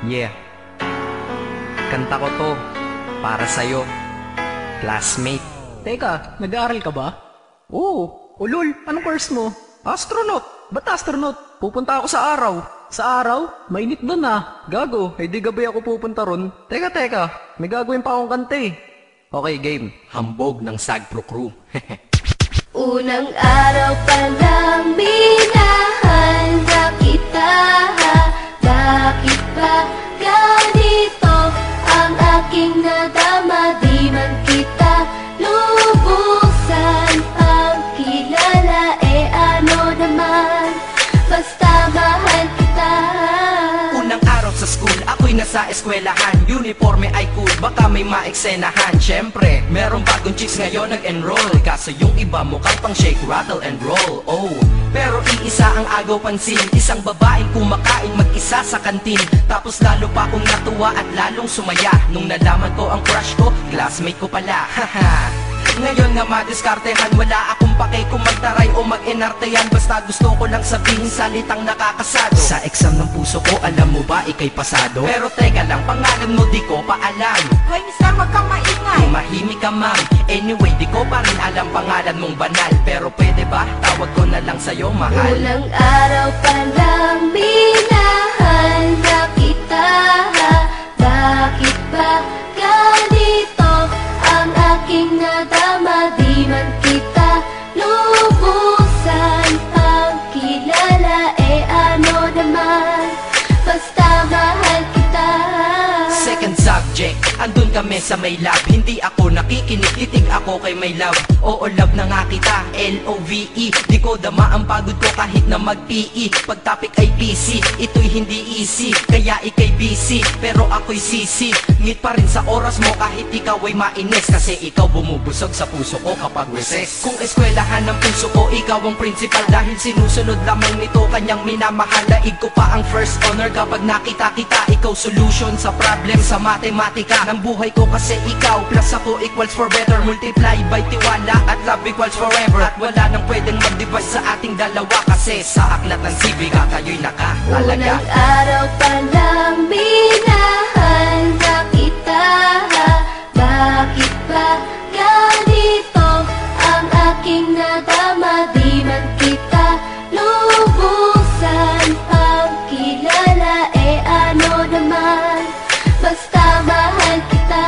Yeah, kanta ko to para sa'yo, classmate. Teka, nag-aaral ka ba? Oo. Ulol, anong course mo? Astronaut. Ba't astronaut? Pupunta ako sa araw. Sa araw? Mainit doon ah. Gago, hindi gabi ako pupunta ron. Teka, may gagawin pa akong kanta eh. Okay, game. Hambog ng Sagpro Crew. Unang araw pa lang minahal na kita. Bakit ba ganito ang aking nadama? Di man kita lubusan ang kilala. Ano naman, basta mahal kita. Unang araw sa school, ako'y nasa eskwelahan. Uniforme ay cool, baka may maeksenahan. Syempre, merong bagong chicks ngayon nag-enroll. Kaso yung iba mukhang pang shake, rattle and roll. Oh, pero iisa ang agaw pansin. Isang babaeng kumakain mag-isa sa kantin. Tapos lalo pa akong natuwa at lalong sumaya nung nalaman ko ang crush ko, classmate ko pala. Haha. Ngayon nga madiskartehan, wala akong pake kung magtaray o mag-enartehan. Basta gusto ko lang sabihin salitang nakakasado. Sa exam ng puso ko, alam mo ba ikay pasado? Pero teka lang, pangalan mo di ko pa alam. Hoy mister, wag kang maingay. Tumahimik ka ma'am. Anyway, di ko pa rin alam pangalan mong banal. Pero pwede ba, tawag ko na lang sa'yo mahal. Unang araw pa lang minahal na kita. Bakit ba ganito ang aking nadama? Di man kita lubusan ang kilala. Ano naman, basta mahal kita. Second subject, andun kami sa may lab. Hindi ako nakikinig, titig ako kay may love. Oo, love na nga kita, L-O-V-E. Di ko dama ang pagod ko kahit na mag-PE. Pag topic ay PC, ito'y hindi easy. Kaya ikay busy, pero ako'y sisi. Ngit pa rin sa oras mo kahit ikaw ay mainis. Kasi ikaw bumubusog sa puso ko kapag recess. Kung eskwelahan ng puso ko, ikaw ang principal. Dahil sinusunod lamang nito kanyang minamahal. Daig ko pa ang first honor kapag nakita kita. Ikaw solution sa problem sa matematika ng buhay ko. Kasi ikaw plus ako equals for better. Multiply by tiwala at love equals forever. At wala nang pwedeng mag-divide sa ating dalawa. Kasi sa aklat ng sibiga tayo'y nakatalaga. Unang araw pa lang minahal na kita. Bakit ba ganito ang aking nadama? Di man kita lubusan ang kilala. Ano naman, basta mahal kita.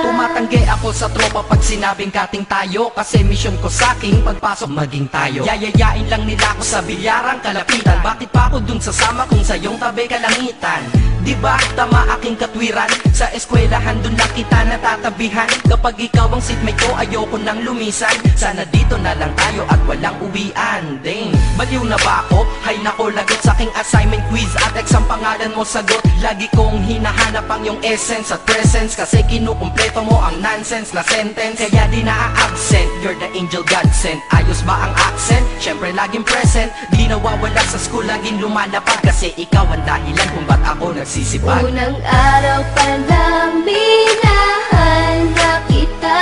Tumatanggi ako sa tropa pag sinabing kating tayo. Kasi mission ko sa'king pagpasok maging tayo. Yayayain lang nila ako sa bilyarang kalapitan. Bakit pa ako dun sasama kung sa iyong tabi kalangitan? Diba tama aking katwiran? Sa eskwelahan dun lang kita natatabihan. Kapag ikaw ang seatmate ko, ayoko nang lumisan. Sana dito na lang tayo at walang uwian. Dang, baliw na ba ako? Hay nako, lagot sa aking assignment quiz at exam pangalan mo sagot. Lagi kong hinahanap ang iyong essence at presence. Kasi kinukumpleto mo ang nonsense na sentence. Kaya di na-absent, you're the angel God sent. Ayos ba ang accent? Syempre laging present. Di nawawala sa school, laging lumalapag. Kasi ikaw ang dahilan kung ba't ako nagsisipag. Unang araw pa lang minahal na kita.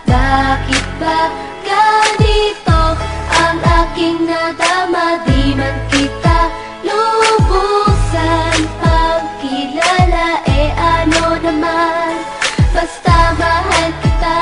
Bakit ba ganito ang aking nadama? Di man kita lubusan ang kilala. Ano naman, basta mahal kita.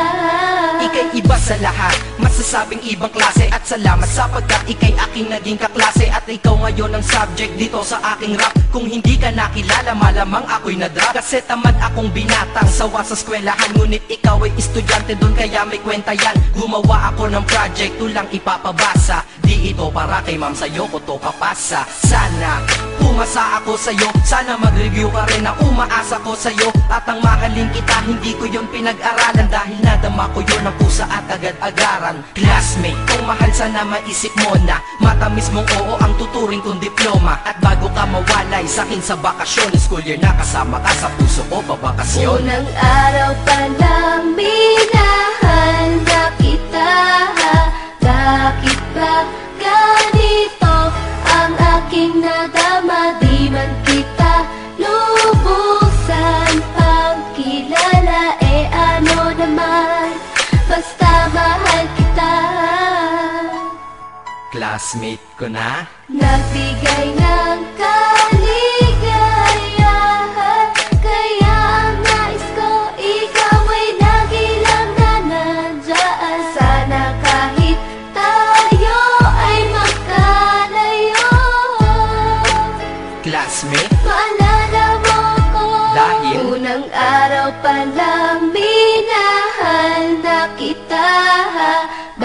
Ika'y iba sa lahat, masasabing ibang klase. At salamat sapagkat ika'y aking naging kaklase. At ikaw ngayon ang subject dito sa aking rap. Kung hindi ka nakilala, malamang ako'y na-drop. Kasi tamad akong binatang sawa sa eskwelahan. Ngunit ikaw ay estudyante dun, kaya may kwenta yan. Gumawa ako ng project, tulang ipapabasa. Di ito para kay ma'am, sa'yo ko to papasa. Sana umasa ako sa'yo, sana mag-review ka rin na umaasa ko sa'yo. At ang mahalin kita, hindi ko yun pinag-aralan. Dahil nadama ko yun ang pusa at agad-agaran. Classmate, kung mahal sana maisip mo na matamis mong oo ang tuturing kong diploma. At bago ka mawalay sa'kin sa bakasyon, school year na kasama ka sa puso ko babakasyon. Unang araw pa lang minahal na kita. Bakit ba ganito ang aking nadama? Di man kita lubusan ang kilala. Ano naman, basta mahal kita. Classmate ko na Nagbigay ng kaligaya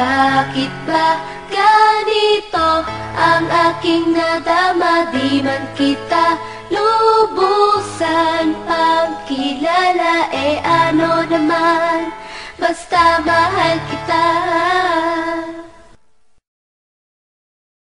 Bakit ba ganito ang aking nadama? Di man kita lubusan pagkilala, ano naman, basta mahal kita.